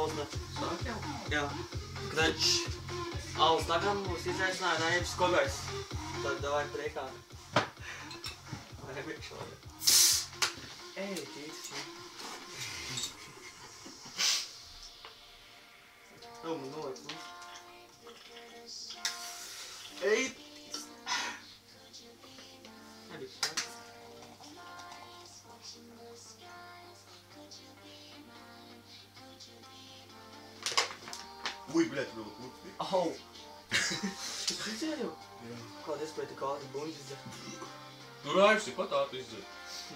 salūzna. Sāk jau? Jā. Krač. Alus tagad mūs izaicināja Raibs Kogais. Tad davai priekā. Vai biekšu vēl. Ej, tītis. Nu, man noliks, nu. Ej! Nebija šāds. Ui, blēt, vēl klūks bija. Au! Tu izdzēri jau? Jā. Kāda iespēja tik ātri buņģi izdzēri? Nu, Raivs ir pat ātri izdzēr.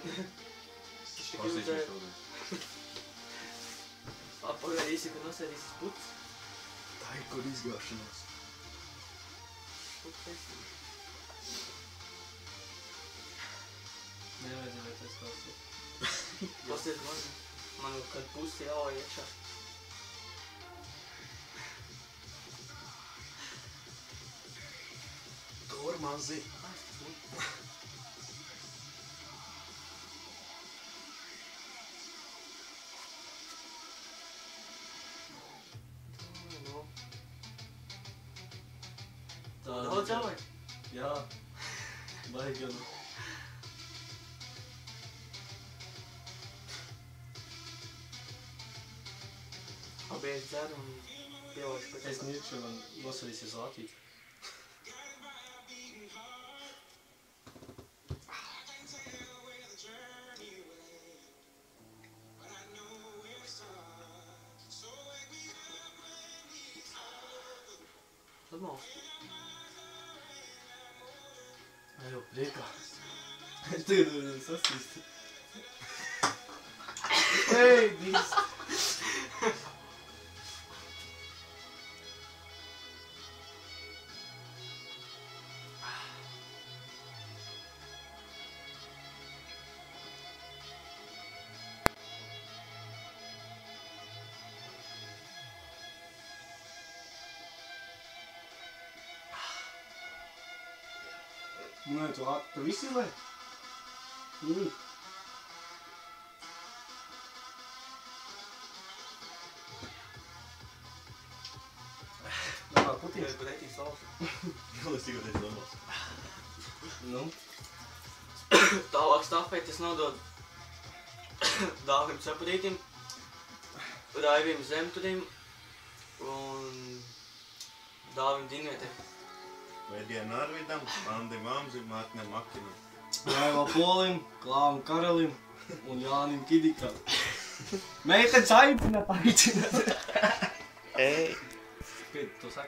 Viņš tik izdzēri. Pagaidi īsi, ka nosēdīsies puts. Tā ir kur izgāšanās. Puts esi. Nevajadzēja tas klausīt. Pasties man kad pusi jāvai iekšā. Tur mazi. Daudz jāvai? Jā. Baigi nu. Abi es dzeru un pielaišu pēc Es mirkšu un nosēdīsies Latvijas. Normāls. Jau priekā. Es tagad varu sastīst. Ej, dīst! Nē, tu visi vai? Domā, putīns? Tikai pretī salsa. Vēl es tikai teicu domās. Nu? Tālāk stafetes nodod Dāvim Cepurītim, Raivim Zemturim un Dāvim Dinvietim. Vēdien Arvidam, Andim Amzim, Mārtiņam Makinam. Raivam Polim, Klāvam Karalim un Jānim Kidikam. Meitenes aicina. Ej! Pēc, tu saki.